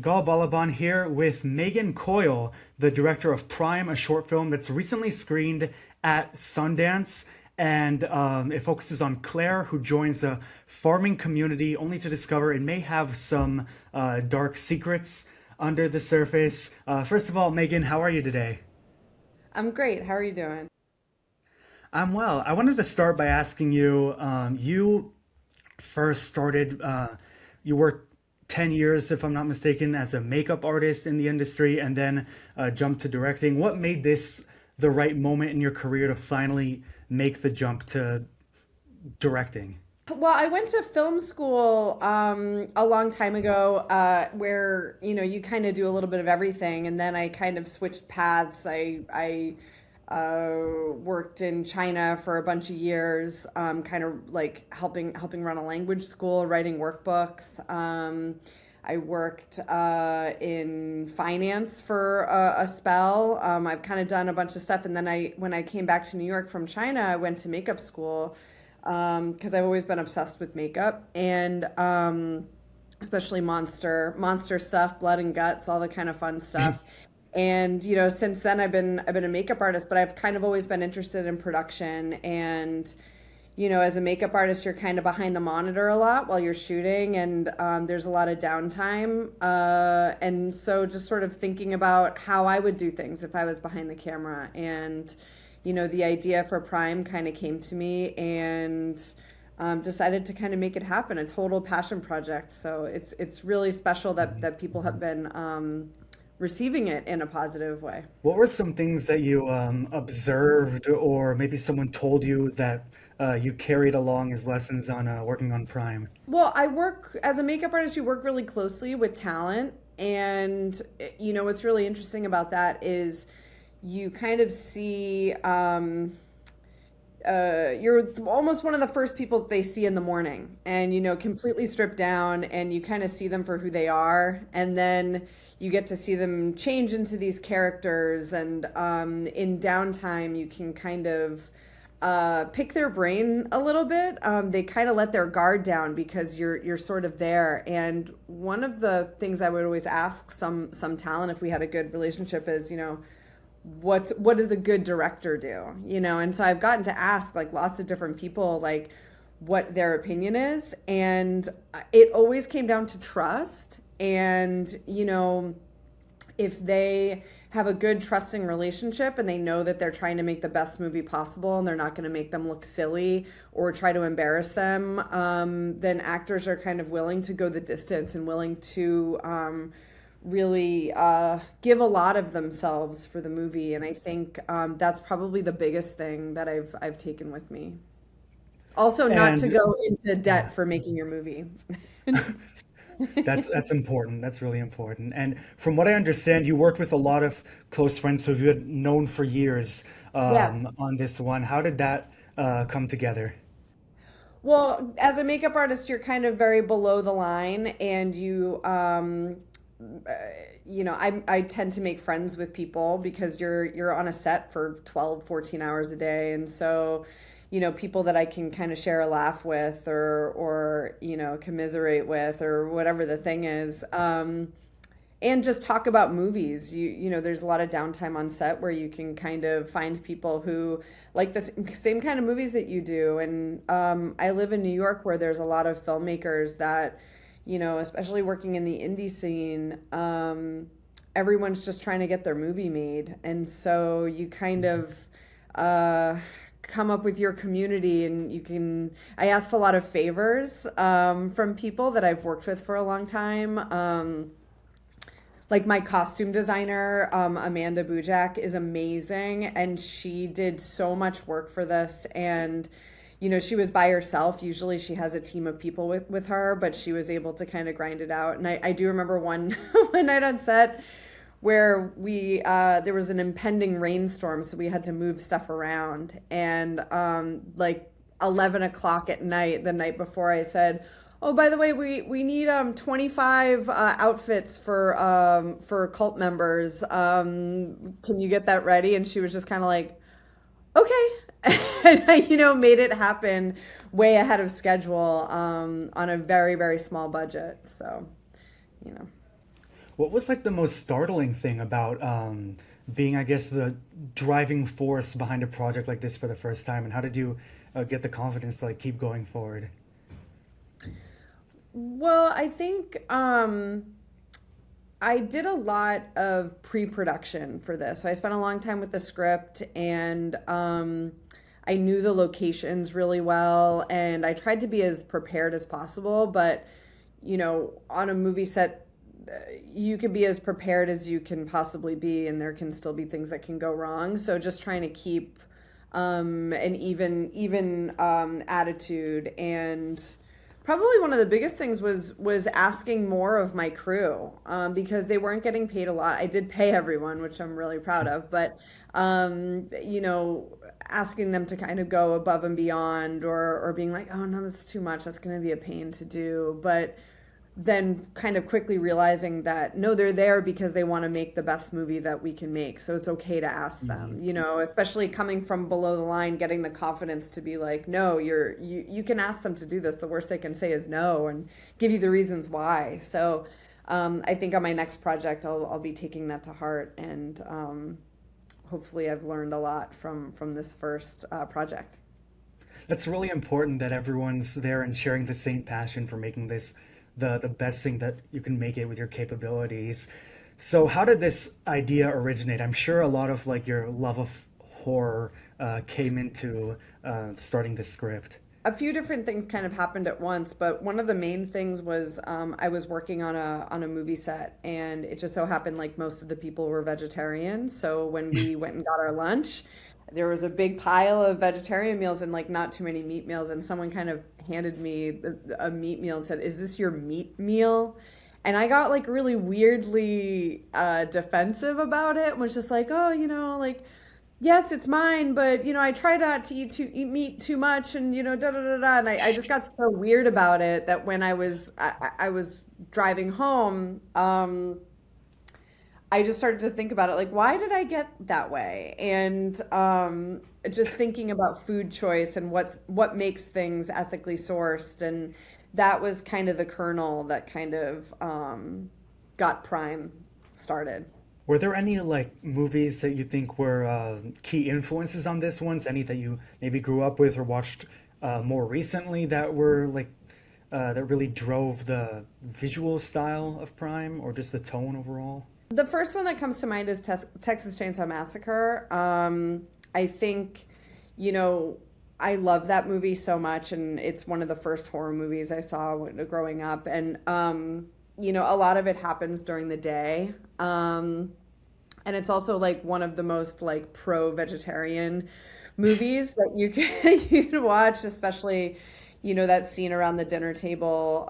Gal Balaban here with Meagan Coyle, the director of Prime, a short film that's recently screened at Sundance. And it focuses on Claire, who joins a farming community only to discover it may have some dark secrets under the surface. First of all, Meagan, how are you today? I'm great. How are you doing? I'm well. I wanted to start by asking you, you first started, you worked 10 years, if I'm not mistaken, as a makeup artist in the industry and then jumped to directing. What made this the right moment in your career to finally make the jump to directing? Well, I went to film school a long time ago, where you kind of do a little bit of everything, and then I kind of switched paths. I worked in China for a bunch of years, kind of like helping run a language school, writing workbooks. I worked in finance for a spell. I've kind of done a bunch of stuff, and then when I came back to New York from China, I went to makeup school because I've always been obsessed with makeup and especially monster stuff, blood and guts, all the kind of fun stuff. And since then I've been a makeup artist, but I've kind of always been interested in production. And as a makeup artist, you're kind of behind the monitor a lot while you're shooting, and there's a lot of downtime. And so just sort of thinking about how I would do things if I was behind the camera. And the idea for Prime kind of came to me, and decided to kind of make it happen, a total passion project. So it's really special that people have been receiving it in a positive way. What were some things that you observed, or maybe someone told you that you carried along as lessons on working on Prime? Well, I work as a makeup artist, you work really closely with talent. And, what's really interesting about that is you kind of see, you're almost one of the first people that they see in the morning, and completely stripped down, and you kind of see them for who they are. And then you get to see them change into these characters. And in downtime, you can kind of pick their brain a little bit. They kind of let their guard down because you're sort of there. And one of the things I would always ask some talent, if we had a good relationship, is what does a good director do? And so I've gotten to ask like lots of different people like what their opinion is, and it always came down to trust. And if they have a good trusting relationship and they know that they're trying to make the best movie possible and they're not going to make them look silly or try to embarrass them, then actors are kind of willing to go the distance and willing to really give a lot of themselves for the movie. And I think that's probably the biggest thing that I've taken with me. Also, not to And go into yeah, debt for making your movie. that's important. That's really important. And from what I understand, you worked with a lot of close friends who you had known for years Yes. on this one. How did that come together? Well, as a makeup artist, you're kind of very below the line, and uh, I tend to make friends with people because you're on a set for 12, 14 hours a day. And so, people that I can kind of share a laugh with, or commiserate with, or whatever the thing is. And just talk about movies. There's a lot of downtime on set where you can kind of find people who like the same kind of movies that you do. And I live in New York, where there's a lot of filmmakers that, especially working in the indie scene, everyone's just trying to get their movie made. And so you kind of uh, come up with your community, and I asked a lot of favors from people that I've worked with for a long time. Like my costume designer, Amanda Bujak, is amazing, and she did so much work for this. And she was by herself. Usually she has a team of people with her, but she was able to kind of grind it out. And I do remember one one night on set where we there was an impending rainstorm, so we had to move stuff around. And like 11 o'clock at night, the night before, I said, "Oh, by the way, we need 25 outfits for cult members. Can you get that ready?" And she was just kind of like, "Okay." And I, made it happen way ahead of schedule, on a very, very small budget. So, you know. What was like the most startling thing about being, I guess, the driving force behind a project like this for the first time, and how did you get the confidence to like keep going forward? Well, I think I did a lot of pre-production for this. So I spent a long time with the script and I knew the locations really well and I tried to be as prepared as possible, but on a movie set you can be as prepared as you can possibly be and there can still be things that can go wrong. So just trying to keep an even attitude. And probably one of the biggest things was asking more of my crew, because they weren't getting paid a lot. I did pay everyone, which I'm really proud of, but asking them to kind of go above and beyond, or being like, oh no, that's too much. That's going to be a pain to do, but then kind of quickly realizing that no, they're there because they want to make the best movie that we can make. So it's okay to ask them, Mhm. especially coming from below the line, getting the confidence to be like, no, you can ask them to do this. The worst they can say is no and give you the reasons why. So I think on my next project, I'll be taking that to heart. And hopefully I've learned a lot from this first project. That's really important that everyone's there and sharing the same passion for making this the best thing that you can make it with your capabilities. So how did this idea originate? I'm sure a lot of like your love of horror came into starting the script. A few different things kind of happened at once, but one of the main things was I was working on a movie set, and it just so happened like most of the people were vegetarian. So when we went and got our lunch, there was a big pile of vegetarian meals and like not too many meat meals, and someone kind of handed me a meat meal and said, "Is this your meat meal?" And I got like really weirdly defensive about it and was just like, oh, like yes, it's mine, but I try not to eat meat too much, and da da da da. And I just got so weird about it that when I was driving home, I just started to think about it, like why did I get that way? And just thinking about food choice and what makes things ethically sourced, and that was kind of the kernel that kind of got Prime started. Were there any like movies that you think were key influences on this ones? Any that you maybe grew up with or watched more recently that were like that really drove the visual style of Prime or just the tone overall? The first one that comes to mind is Texas Chainsaw Massacre. I think, you know, I love that movie so much, and it's one of the first horror movies I saw growing up. And, a lot of it happens during the day. And it's also like one of the most like pro-vegetarian movies that you can you can watch, especially that scene around the dinner table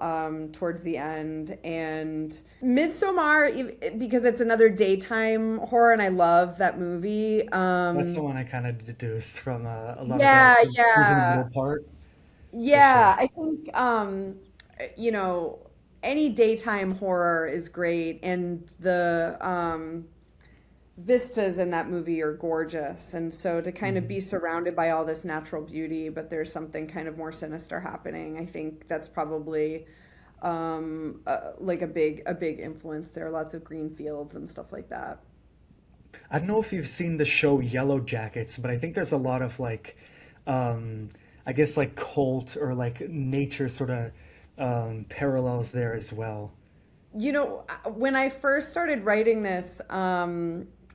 towards the end. And Midsommar, because it's another daytime horror, and I love that movie. That's the one I kind of deduced from a lot of Yeah, who's in the yeah, middle part for sure. yeah. I think you know any daytime horror is great, and the vistas in that movie are gorgeous. And so to kind of Mhm. be surrounded by all this natural beauty, but there's something kind of more sinister happening, I think that's probably like a big influence. There are lots of green fields and stuff like that. I don't know if you've seen the show Yellow Jackets, but I think there's a lot of like, I guess like cult or like nature sort of parallels there as well. When I first started writing this,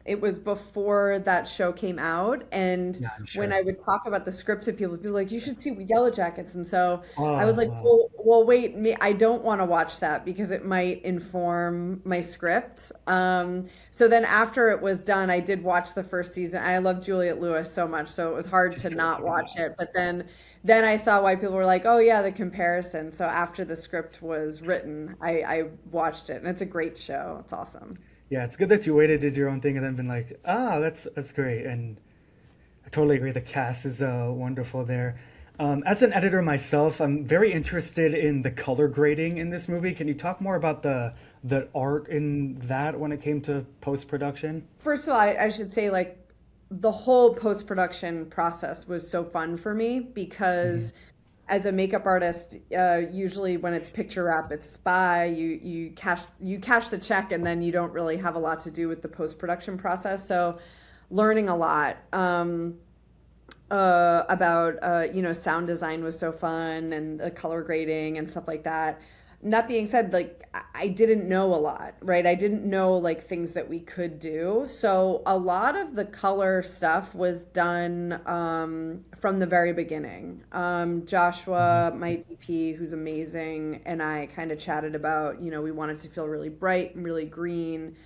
it was before that show came out. And Yeah, I'm when sure. I would talk about the script to people like, you should see Yellow Jackets. And so I was like, Uh, well, wait, I don't want to watch that because it might inform my script. So then after it was done, I did watch the first season. I love Juliette Lewis so much, so it was hard to she's really not good. watch it. But then I saw why people were like, oh yeah, the comparison. So after the script was written, I watched it, and it's a great show. It's awesome. Yeah, it's good that you waited, did your own thing, and then been like, ah, that's great. And I totally agree. The cast is wonderful there. As an editor myself, I'm very interested in the color grading in this movie. Can you talk more about the art in that when it came to post production? First of all, I should say like the whole post-production process was so fun for me Hmm. because as a makeup artist, usually when it's picture wrap, it's spy. You cash the check, and then you don't really have a lot to do with the post production process. So, learning a lot about sound design was so fun, and the color grading and stuff like that. That being said, like I didn't know a lot, right? I didn't know like things that we could do. So a lot of the color stuff was done from the very beginning. Mhm. Joshua, my DP, who's amazing, and I kind of chatted about, we wanted to feel really bright and really green.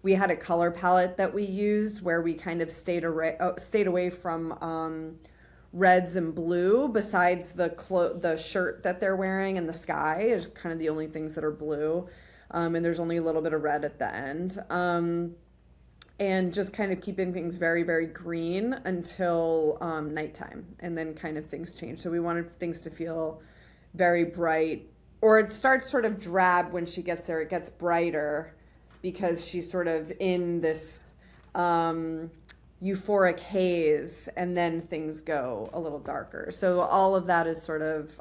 We had a color palette that we used where we kind of stayed away from reds and blue. Besides the shirt that they're wearing and the sky is kind of the only things that are blue, and there's only a little bit of red at the end. And just kind of keeping things very, very green until nighttime, and then kind of things change. So we wanted things to feel very bright, or it starts sort of drab when she gets there. It gets brighter because she's sort of in this euphoric haze, and then things go a little darker. So all of that is sort of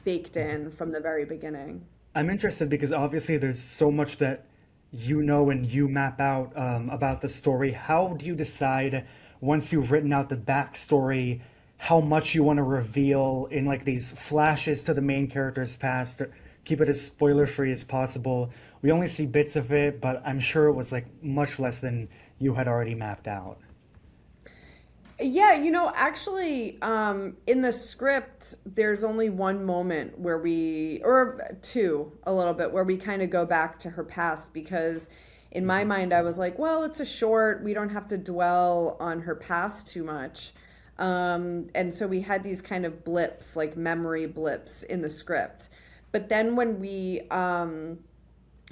baked in from the very beginning. I'm interested because obviously there's so much that you know and you map out about the story. How do you decide once you've written out the backstory how much you want to reveal in like these flashes to the main character's past to keep it as spoiler free as possible? We only see bits of it, but I'm sure it was like much less than you had already mapped out. Yeah, actually, in the script, there's only one moment where or two, a little bit, where we kind of go back to her past because in my Mhm. mind, I was like, well, it's a short. We don't have to dwell on her past too much. And so we had these kind of blips, like memory blips in the script. But then when we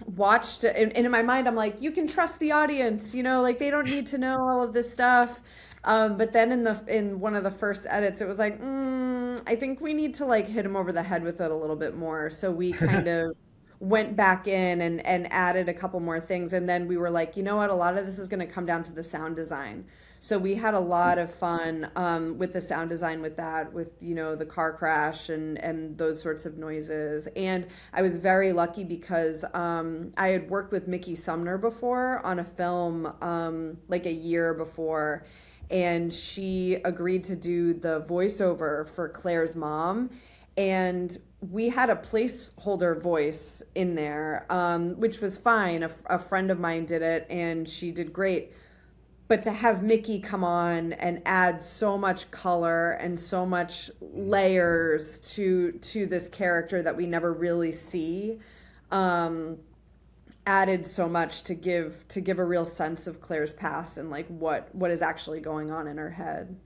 watched, and in my mind I'm like, you can trust the audience, like they don't need to know all of this stuff. But then in one of the first edits it was like, I think we need to like hit him over the head with it a little bit more. So we kind of went back in and added a couple more things, and then we were like, you know what, a lot of this is going to come down to the sound design. So we had a lot of fun with the sound design, with that, with the car crash and those sorts of noises. And I was very lucky because I had worked with Mickey Sumner before on a film like a year before, and she agreed to do the voiceover for Claire's mom. And we had a placeholder voice in there, which was fine. A friend of mine did it, and she did great. But to have Mickey come on and add so much color and so much layers to this character that we never really see, um, added so much to give a real sense of Claire's past and like what is actually going on in her head.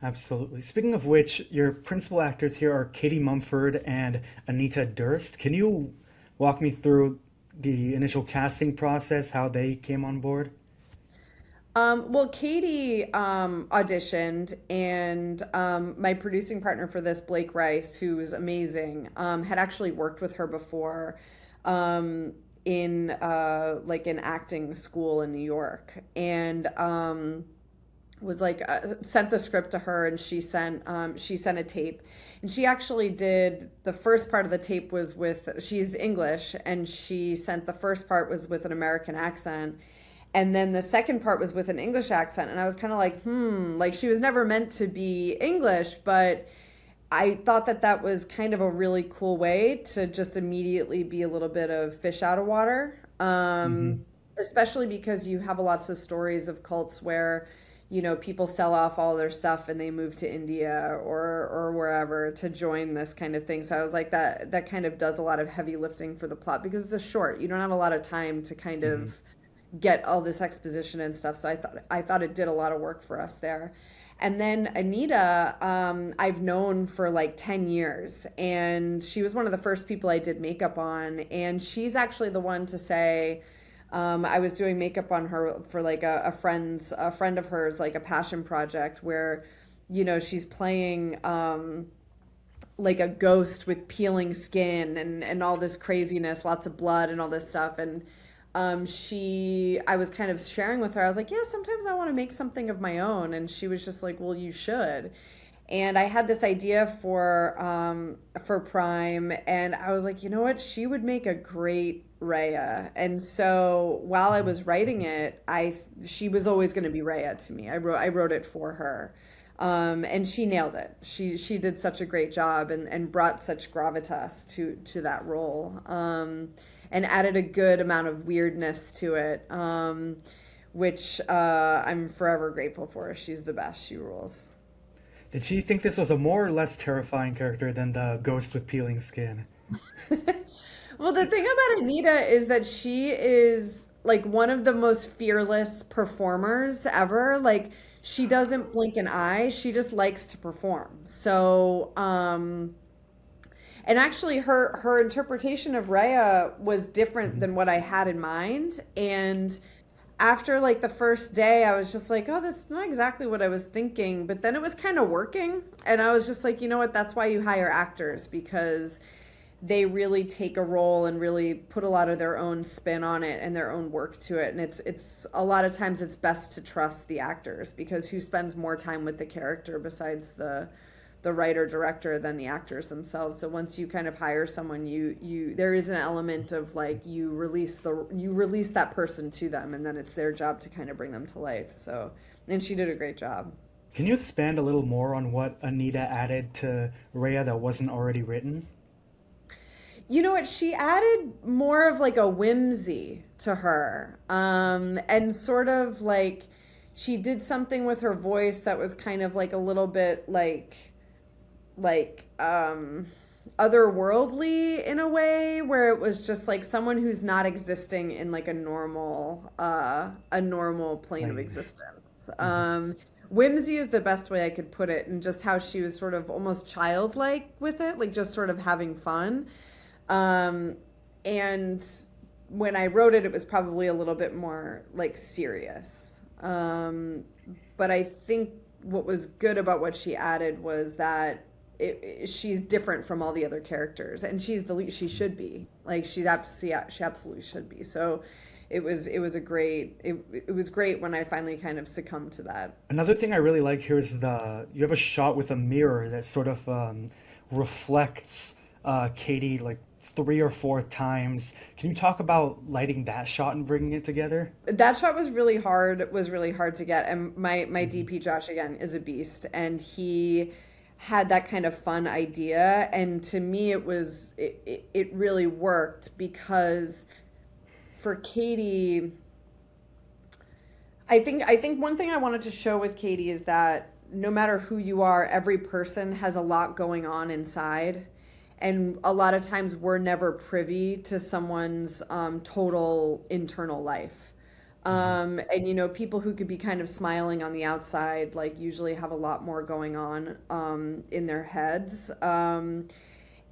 Absolutely. Speaking of which, your principal actors here are Katie Mumford and Anita Durst. Can you walk me through the initial casting process, how they came on board? Well, Katie auditioned, and my producing partner for this, Blake Rice, who's amazing, had actually worked with her before in like an acting school in New York, and was like sent the script to her, and she sent a tape, and she actually did the first part of the tape was with, she's English, and she sent the first part was with an American accent, and then the second part was with an English accent, and I was kind of like, like she was never meant to be English, but I thought that that was kind of a really cool way to just immediately be a little bit of fish out of water. Hmm. Especially because you have lots of stories of cults where, people sell off all their stuff and they move to India or wherever to join this kind of thing. So I was like, that kind of does a lot of heavy lifting for the plot because it's a short. You don't have a lot of time to kind Hmm. of get all this exposition and stuff. So I thought it did a lot of work for us there. And then Anita, I've known for like 10 years, and she was one of the first people I did makeup on. And she's actually the one to say, I was doing makeup on her for like a friend of hers, like a passion project where, she's playing like a ghost with peeling skin and all this craziness, lots of blood and all this stuff. And I was kind of sharing with her, I was like, yeah, sometimes I want to make something of my own. And she was just like, well, you should. And I had this idea for Prime, and I was like, you know what? She would make a great Rhea. And so while I was writing it, I she was always going to be Rhea to me. I wrote it for her. And she nailed it. She did such a great job and brought such gravitas to that role. And added a good amount of weirdness to it. Which I'm forever grateful for. She's the best. She rules. Did she think this was a more or less terrifying character than the ghost with peeling skin? Well, the thing about Anita is that she is like one of the most fearless performers ever. Like she doesn't blink an eye. She just likes to perform. So, and actually her interpretation of Rhea was different Mhm. than what I had in mind. And after like the first day, I was just like, oh, that's not exactly what I was thinking. But then it was kind of working. And I was just like, you know what? That's why you hire actors because they really take a role and really put a lot of their own spin on it and their own work to it. And it's a lot of times it's best to trust the actors because who spends more time with the character besides the writer director than the actors themselves. So once you kind of hire someone, you there is an element of like you release that person to them, and then it's their job to kind of bring them to life. So and she did a great job. Can you expand a little more on what Anita added to Rhea that wasn't already written? You know what? She added more of like a whimsy to her, and sort of like she did something with her voice that was kind of like a little bit like otherworldly in a way where it was just like someone who's not existing in like a normal plane of Plain. existence. Mhm. Whimsy is the best way I could put it, and just how she was sort of almost childlike with it, like just sort of having fun. um, and when I wrote it, it was probably a little bit more like serious. But I think what was good about what she added was that she's different from all the other characters, and she's the lead. She should be like she absolutely should be. So it was great when I finally kind of succumbed to that. Another thing I really like here is the you have a shot with a mirror that sort of reflects Katie like 3 or 4 times. Can you talk about lighting that shot and bringing it together? That shot was really hard to get. And my Mhm. DP Josh again is a beast, and he had that kind of fun idea. And to me, it really worked because for Katie, I think one thing I wanted to show with Katie is that no matter who you are, every person has a lot going on inside. And a lot of times we're never privy to someone's total internal life. Mhm. And you know, people who could be kind of smiling on the outside, like usually have a lot more going on in their heads.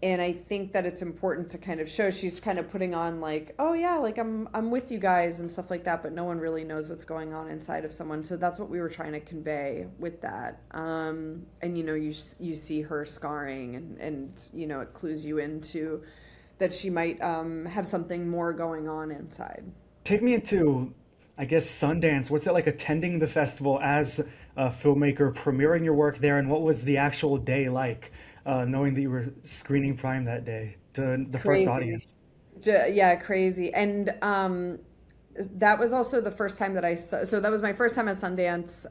And I think that it's important to kind of show she's kind of putting on like, oh yeah, like I'm with you guys and stuff like that, but no one really knows what's going on inside of someone. So that's what we were trying to convey with that. And you know, you see her scarring, and you know, it clues you into that she might have something more going on inside. Take me into, I guess, Sundance. What's it like attending the festival as a filmmaker, premiering your work there, and what was the actual day like, knowing that you were screening Prime that day to the first Crazy. audience? Yeah, crazy. And that was also the first time that I saw, so that was my first time at Sundance.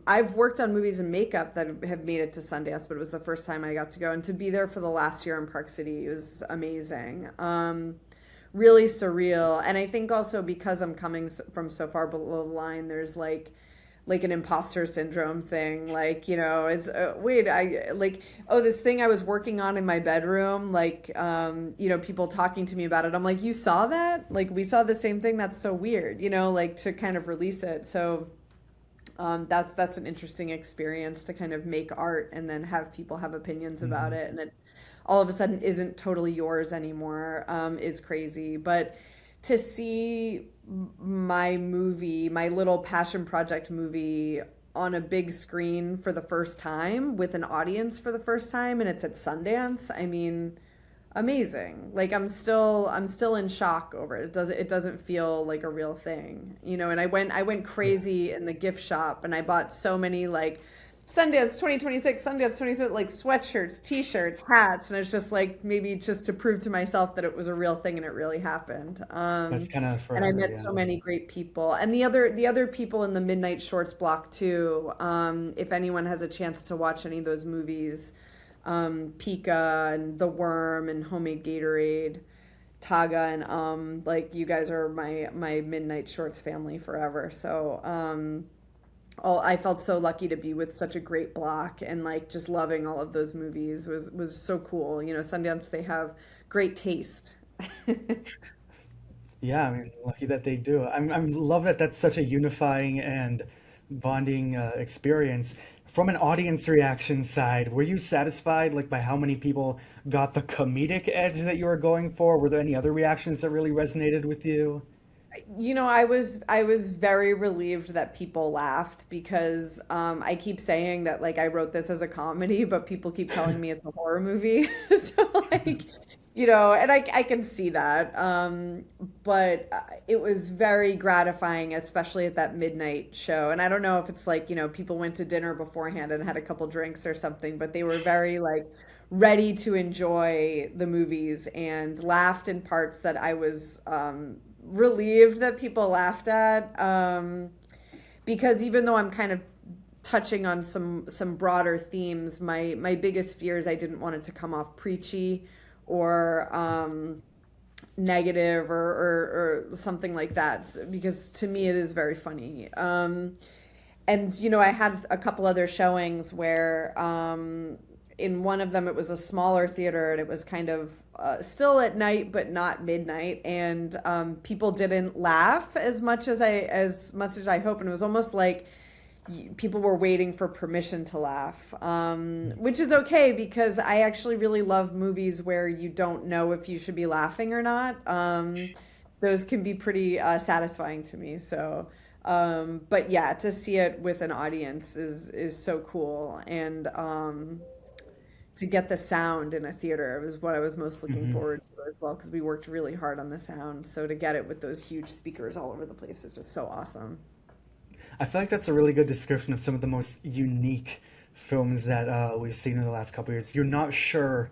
I've worked on movies and makeup that have made it to Sundance, but it was the first time I got to go, and to be there for the last year in Park City was amazing. Really surreal. And I think also because I'm coming from so far below the line, there's like an imposter syndrome thing, like, you know, is wait, I like, oh, this thing I was working on in my bedroom, like, you know, people talking to me about it, I'm like, you saw that, like we saw the same thing, that's so weird, you know, like to kind of release it. So that's an interesting experience to kind of make art and then have people have opinions about Mhm. it, and it all of a sudden isn't totally yours anymore, is crazy. But to see my movie, my little passion project movie, on a big screen for the first time with an audience for the first time, and it's at Sundance, I mean, amazing. Like I'm still in shock over it. It doesn't feel like a real thing, you know. And I went crazy in the gift shop, and I bought so many like Sundance 2026, Sundance 26, like sweatshirts, t-shirts, hats, and it's just like maybe just to prove to myself that it was a real thing and it really happened. That's kind of And I forever, met yeah. so many great people, and the other people in the Midnight Shorts block too. If anyone has a chance to watch any of those movies, Pika and The Worm and Homemade Gatorade, Taga and like you guys are my Midnight Shorts family forever. So oh, I felt so lucky to be with such a great block and like just loving all of those movies was so cool. You know, Sundance, they have great taste. Yeah, I mean, lucky that they do. I'm love that that's such a unifying and bonding experience. From an audience reaction side, were you satisfied like by how many people got the comedic edge that you were going for? Were there any other reactions that really resonated with you? You know, I was very relieved that people laughed because I keep saying that like I wrote this as a comedy, but people keep telling me it's a horror movie. So like, you know, and I can see that. But it was very gratifying, especially at that midnight show. And I don't know if it's like, you know, people went to dinner beforehand and had a couple drinks or something, but they were very like ready to enjoy the movies and laughed in parts that I was relieved that people laughed at, because even though I'm kind of touching on some broader themes, my biggest fear is I didn't want it to come off preachy or negative or something like that, because to me it is very funny. And you know, I had a couple other showings where in one of them it was a smaller theater and it was kind of still at night but not midnight, and people didn't laugh as much as I hope, and it was almost like people were waiting for permission to laugh, which is okay because I actually really love movies where you don't know if you should be laughing or not. Those can be pretty satisfying to me. So, but yeah, to see it with an audience is so cool, and to get the sound in a theater was what I was most looking Mhm. forward to as well because we worked really hard on the sound. So to get it with those huge speakers all over the place is just so awesome. I feel like that's a really good description of some of the most unique films that we've seen in the last couple of years. You're not sure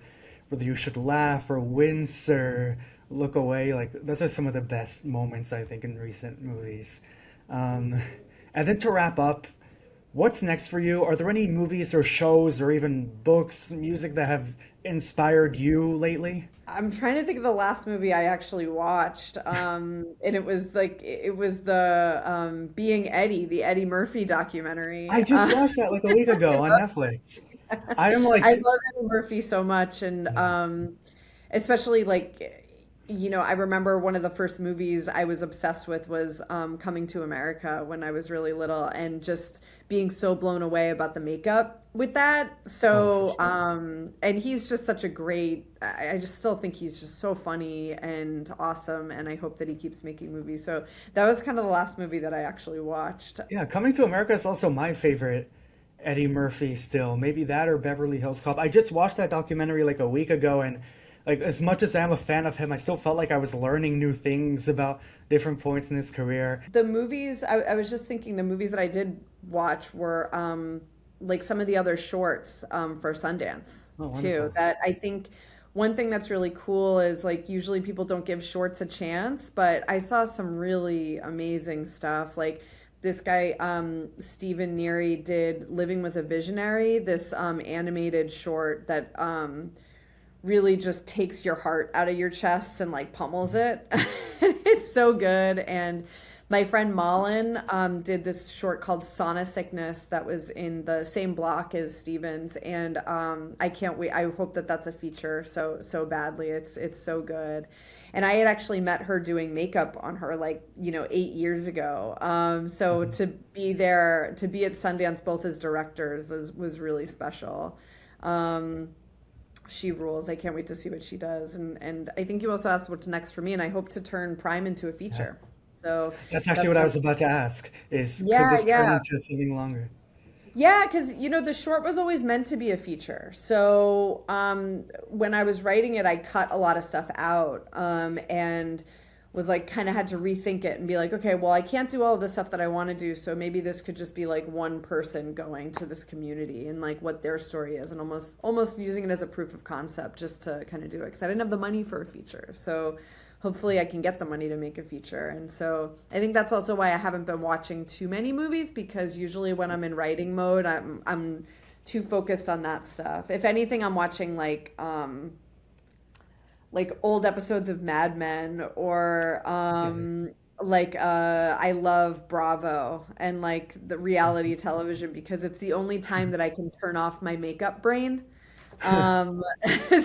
whether you should laugh or wince or look away. Like those are some of the best moments I think in recent movies. Um, and then to wrap up, what's next for you? Are there any movies or shows or even books, music that have inspired you lately? I'm trying to think of the last movie I actually watched. And it was like it was the Being Eddie, the Eddie Murphy documentary. I just watched that like a week ago on Netflix. I am I like, love Eddie Murphy so much, and especially like you know, I remember one of the first movies I was obsessed with was Coming to America when I was really little, and just being so blown away about the makeup with that. oh, for So, sure. and he's just such a great. I just still think he's just so funny and awesome, and I hope that he keeps making movies. So that was kind of the last movie that I actually watched. Yeah, Coming to America is also my favorite Eddie Murphy still. Maybe that or Beverly Hills Cop. I just watched that documentary like a week ago, and like as much as I'm a fan of him, I still felt like I was learning new things about different points in his career. The movies, I was just thinking the movies that I did watch were like some of the other shorts for Sundance Oh, too. wonderful. That I think one thing that's really cool is like usually people don't give shorts a chance, but I saw some really amazing stuff. Like this guy, Stephen Neary, did Living with a Visionary, this animated short that really just takes your heart out of your chest and like pummels it. It's so good. And my friend Malin did this short called Sauna Sickness that was in the same block as Stevens, and I can't wait. I hope that that's a feature so badly. It's so good. And I had actually met her doing makeup on her like 8 years ago. So Mhm. to be there, to be at Sundance both as directors was really special. Um, she rules. I can't wait to see what she does. And I think you also asked what's next for me, and I hope to turn Prime into a Yeah. feature. So That's actually that's what I what was about to ask, is could yeah, this turn yeah. into something longer? Yeah, because the short was always meant to be a feature. So when I was writing it, I cut a lot of stuff out. And was like kind of had to rethink it and be like, okay, well, I can't do all of the stuff that I want to do, so maybe this could just be like one person going to this community and like what their story is, and almost using it as a proof of concept just to kind of do it because I didn't have the money for a feature. So hopefully I can get the money to make a feature. And so I think that's also why I haven't been watching too many movies, because usually when I'm in writing mode, I'm too focused on that stuff. If anything, I'm watching like old episodes of Mad Men, or I love Bravo and like the reality television, because it's the only time that I can turn off my makeup brain. Um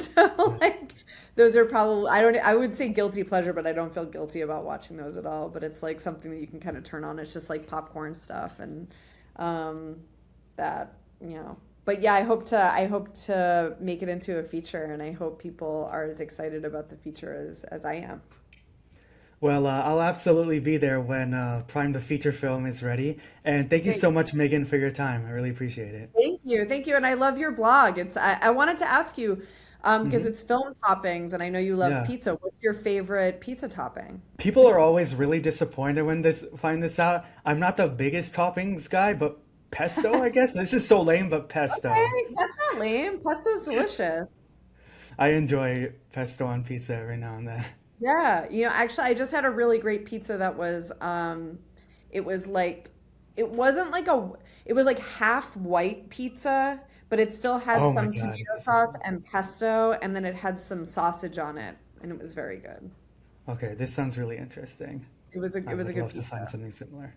so like those are probably, I would say guilty pleasure, but I don't feel guilty about watching those at all. But it's like something that you can kind of turn on. It's just like popcorn stuff, and um that, you know. But yeah, I hope to make it into a feature, and I hope people are as excited about the feature as I am. Well, I'll absolutely be there when Prime the feature film is ready. And thank you Great. so much, Megan, for your time. I really appreciate it. Thank you, and I love your blog. I wanted to ask you, because Hmm. it's film toppings, and I know you love Yeah. pizza. What's your favorite pizza topping? People are always really disappointed when this find this out. I'm not the biggest toppings guy, but pesto, I guess. This is so lame, but pesto. Okay, that's not lame. Pesto's delicious. I enjoy pesto on pizza every now and then. Yeah, actually, I just had a really great pizza that was, it was like, it wasn't like it was like half white pizza, but it still had Oh my some God. tomato sauce and pesto, and then it had some sausage on it, and it was very good. Okay, this sounds really interesting. It was a I it was a would good love to find pizza. something similar.